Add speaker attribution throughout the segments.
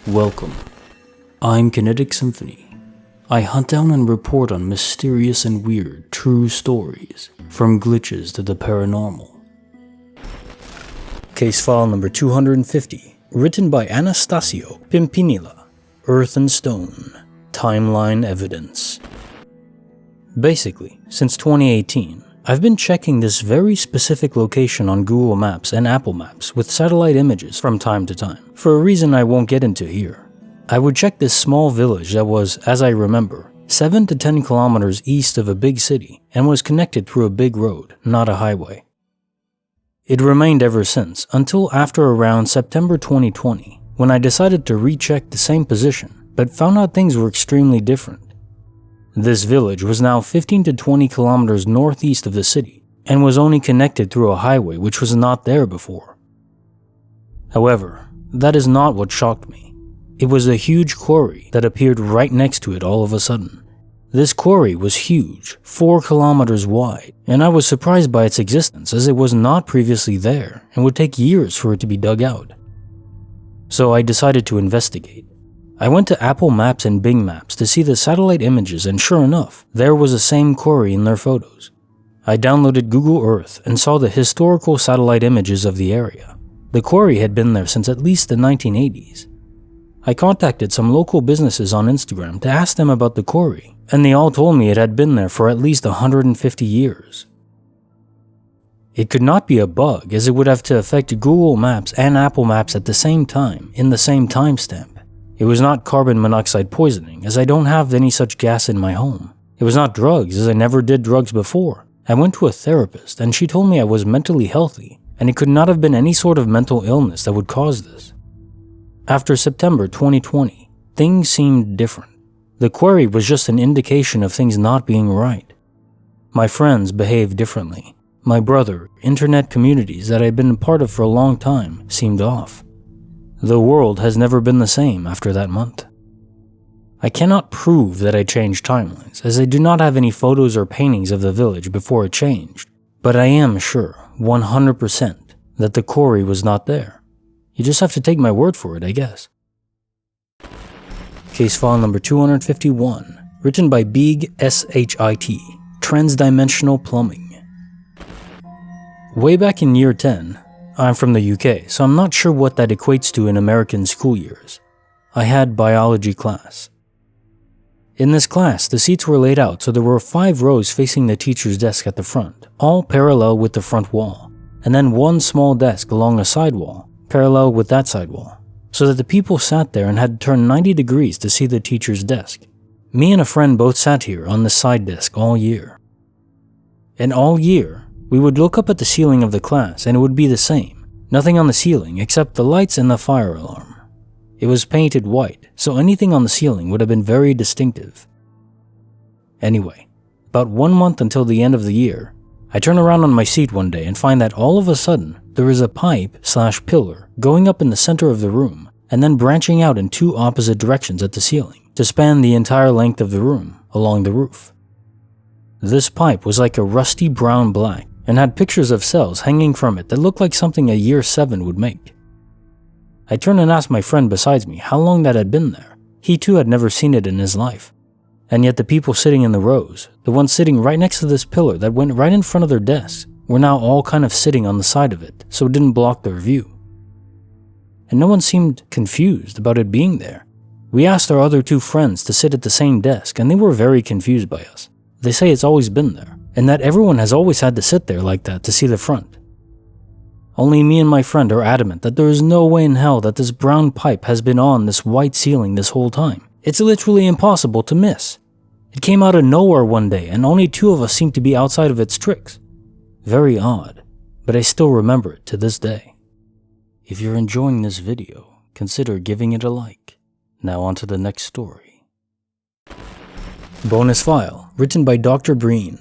Speaker 1: Welcome. I'm Kinetic Symphony. I hunt down and report on mysterious and weird true stories, from glitches to the paranormal. Case file number 250, written by AnastacioPimpinela, Earth and Stone, Timeline Evidence. Basically, since 2018, I've been checking this very specific location on Google Maps and Apple Maps with satellite images from time to time, for a reason I won't get into here. I would check this small village that was, as I remember, 7 to 10 kilometers east of a big city and was connected through a big road, not a highway. It remained ever since, until after around September 2020, when I decided to recheck the same position, but found out things were extremely different. This village was now 15 to 20 kilometers northeast of the city, and was only connected through a highway which was not there before. However, that is not what shocked me. It was a huge quarry that appeared right next to it all of a sudden. This quarry was huge, 4 kilometers wide, and I was surprised by its existence as it was not previously there and would take years for it to be dug out. So I decided to investigate. I went to Apple Maps and Bing Maps to see the satellite images, and sure enough, there was the same quarry in their photos. I downloaded Google Earth and saw the historical satellite images of the area. The quarry had been there since at least the 1980s. I contacted some local businesses on Instagram to ask them about the quarry, and they all told me it had been there for at least 150 years. It could not be a bug, as it would have to affect Google Maps and Apple Maps at the same time, in the same timestamp. It was not carbon monoxide poisoning, as I don't have any such gas in my home. It was not drugs, as I never did drugs before. I went to a therapist, and she told me I was mentally healthy, and it could not have been any sort of mental illness that would cause this. After September 2020, things seemed different. The quarry was just an indication of things not being right. My friends behaved differently. My brother, internet communities that I'd been a part of for a long time, seemed off. The world has never been the same after that month. I cannot prove that I changed timelines, as I do not have any photos or paintings of the village before it changed, but I am sure, 100%, that the quarry was not there. You just have to take my word for it, I guess. Case file number 251, written by BeegShit, Transdimensional Plumbing. Way back in year 10, I'm from the UK, so I'm not sure what that equates to in American school years. I had biology class. In this class, the seats were laid out so there were 5 rows facing the teacher's desk at the front, all parallel with the front wall, and then one small desk along a side wall, parallel with that side wall, so that the people sat there and had to turn 90 degrees to see the teacher's desk. Me and a friend both sat here on the side desk all year. And all year, we would look up at the ceiling of the class and it would be the same. Nothing on the ceiling except the lights and the fire alarm. It was painted white, so anything on the ceiling would have been very distinctive. Anyway, about 1 month until the end of the year, I turn around on my seat one day and find that all of a sudden, there is a pipe/pillar going up in the center of the room and then branching out in 2 opposite directions at the ceiling to span the entire length of the room along the roof. This pipe was like a rusty brown black and had pictures of cells hanging from it that looked like something a year 7 would make. I turned and asked my friend beside me how long that had been there. He too had never seen it in his life. And yet the people sitting in the rows, the ones sitting right next to this pillar that went right in front of their desks, were now all kind of sitting on the side of it, so it didn't block their view. And no one seemed confused about it being there. We asked our other 2 friends to sit at the same desk, and they were very confused by us. They say it's always been there, and that everyone has always had to sit there like that to see the front. Only me and my friend are adamant that there is no way in hell that this brown pipe has been on this white ceiling this whole time. It's literally impossible to miss. It came out of nowhere one day, and only 2 of us seemed to be outside of its tricks. Very odd, but I still remember it to this day. If you're enjoying this video, consider giving it a like. Now on to the next story. Bonus file, written by DrBeehn.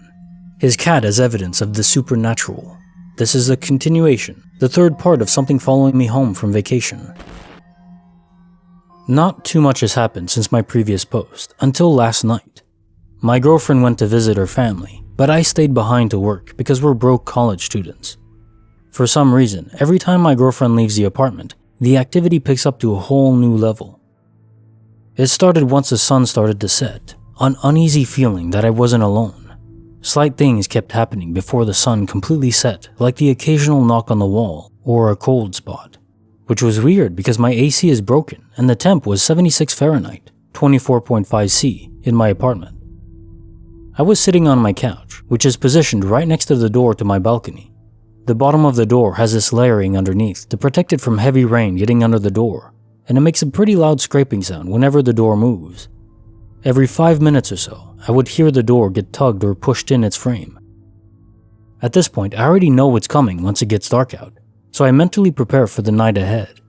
Speaker 1: His cat as evidence of the supernatural. This is a continuation, the 3rd part of something following me home from vacation. Not too much has happened since my previous post, until last night. My girlfriend went to visit her family, but I stayed behind to work because we're broke college students. For some reason, every time my girlfriend leaves the apartment, the activity picks up to a whole new level. It started once the sun started to set, an uneasy feeling that I wasn't alone. Slight things kept happening before the sun completely set, like the occasional knock on the wall or a cold spot, which was weird because my AC is broken and the temp was 76 Fahrenheit, 24.5 C in my apartment. I was sitting on my couch, which is positioned right next to the door to my balcony. The bottom of the door has this layering underneath to protect it from heavy rain getting under the door, and it makes a pretty loud scraping sound whenever the door moves. Every 5 minutes or so, I would hear the door get tugged or pushed in its frame. At this point, I already know what's coming once it gets dark out, so I mentally prepare for the night ahead.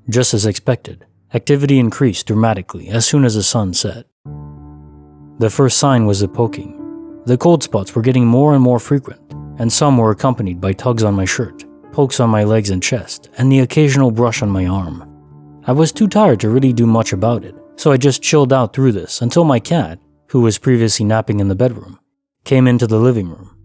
Speaker 1: Just as expected, activity increased dramatically as soon as the sun set. The first sign was the poking. The cold spots were getting more and more frequent, and some were accompanied by tugs on my shirt, pokes on my legs and chest, and the occasional brush on my arm. I was too tired to really do much about it, so I just chilled out through this until my cat, who was previously napping in the bedroom, came into the living room.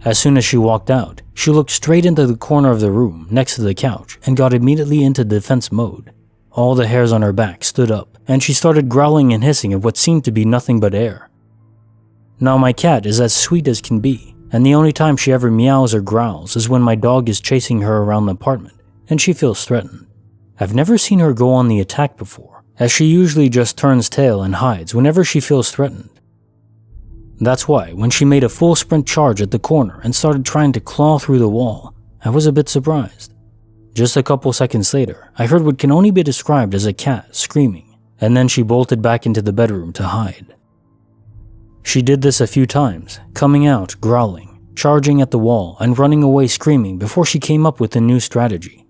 Speaker 1: As soon as she walked out, she looked straight into the corner of the room next to the couch and got immediately into defense mode. All the hairs on her back stood up, and she started growling and hissing at what seemed to be nothing but air. Now my cat is as sweet as can be, and the only time she ever meows or growls is when my dog is chasing her around the apartment, and she feels threatened. I've never seen her go on the attack before, as she usually just turns tail and hides whenever she feels threatened. That's why, when she made a full sprint charge at the corner and started trying to claw through the wall, I was a bit surprised. Just a couple seconds later, I heard what can only be described as a cat screaming, and then she bolted back into the bedroom to hide. She did this a few times, coming out growling, charging at the wall, and running away screaming before she came up with a new strategy.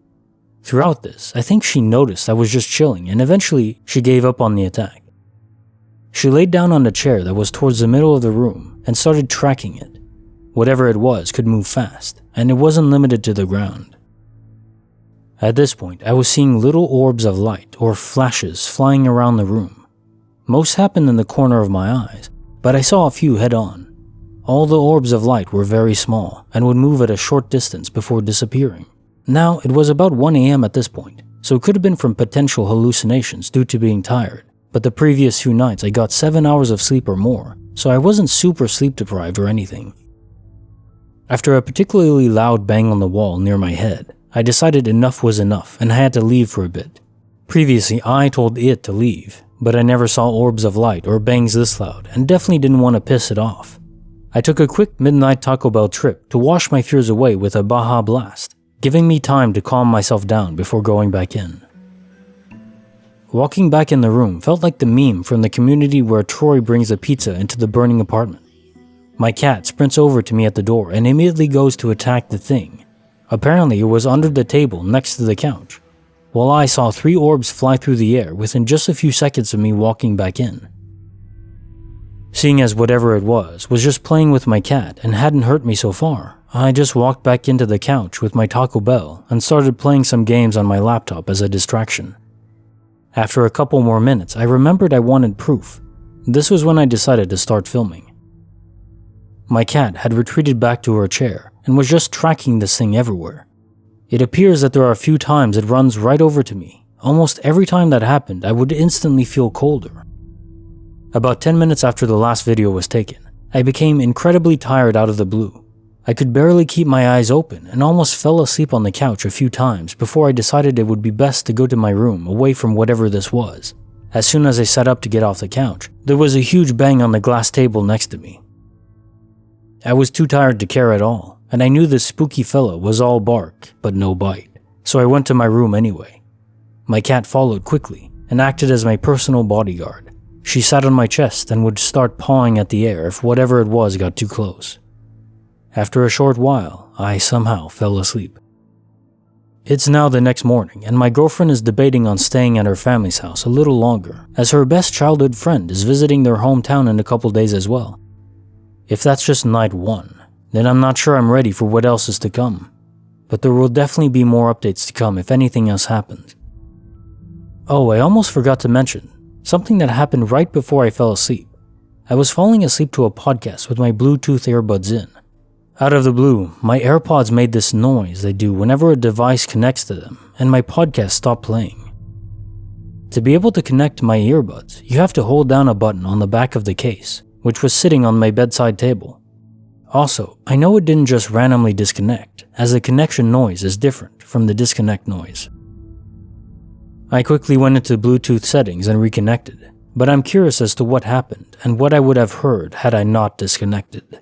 Speaker 1: Throughout this, I think she noticed I was just chilling, and eventually she gave up on the attack. She laid down on a chair that was towards the middle of the room and started tracking it. Whatever it was could move fast, and it wasn't limited to the ground. At this point, I was seeing little orbs of light or flashes flying around the room. Most happened in the corner of my eyes, but I saw a few head-on. All the orbs of light were very small and would move at a short distance before disappearing. Now, it was about 1 a.m. at this point, so it could have been from potential hallucinations due to being tired, but the previous few nights I got 7 hours of sleep or more, so I wasn't super sleep deprived or anything. After a particularly loud bang on the wall near my head, I decided enough was enough and I had to leave for a bit. Previously, I told it to leave, but I never saw orbs of light or bangs this loud and definitely didn't want to piss it off. I took a quick midnight Taco Bell trip to wash my fears away with a Baja Blast, giving me time to calm myself down before going back in. Walking back in the room felt like the meme from the Community where Troy brings a pizza into the burning apartment. My cat sprints over to me at the door and immediately goes to attack the thing. Apparently it was under the table next to the couch, while I saw 3 orbs fly through the air within just a few seconds of me walking back in. Seeing as whatever it was just playing with my cat and hadn't hurt me so far, I just walked back into the couch with my Taco Bell and started playing some games on my laptop as a distraction. After a couple more minutes, I remembered I wanted proof. This was when I decided to start filming. My cat had retreated back to her chair and was just tracking this thing everywhere. It appears that there are a few times it runs right over to me. Almost every time that happened, I would instantly feel colder. About 10 minutes after the last video was taken, I became incredibly tired out of the blue. I could barely keep my eyes open and almost fell asleep on the couch a few times before I decided it would be best to go to my room away from whatever this was. As soon as I sat up to get off the couch, there was a huge bang on the glass table next to me. I was too tired to care at all, and I knew this spooky fellow was all bark but no bite, so I went to my room anyway. My cat followed quickly and acted as my personal bodyguard. She sat on my chest and would start pawing at the air if whatever it was got too close. After a short while, I somehow fell asleep. It's now the next morning, and my girlfriend is debating on staying at her family's house a little longer, as her best childhood friend is visiting their hometown in a couple days as well. If that's just night 1, then I'm not sure I'm ready for what else is to come. But there will definitely be more updates to come if anything else happens. Oh, I almost forgot to mention something that happened right before I fell asleep. I was falling asleep to a podcast with my Bluetooth earbuds in. Out of the blue, my AirPods made this noise they do whenever a device connects to them, and my podcast stopped playing. To be able to connect my earbuds, you have to hold down a button on the back of the case, which was sitting on my bedside table. Also, I know it didn't just randomly disconnect, as the connection noise is different from the disconnect noise. I quickly went into Bluetooth settings and reconnected, but I'm curious as to what happened and what I would have heard had I not disconnected.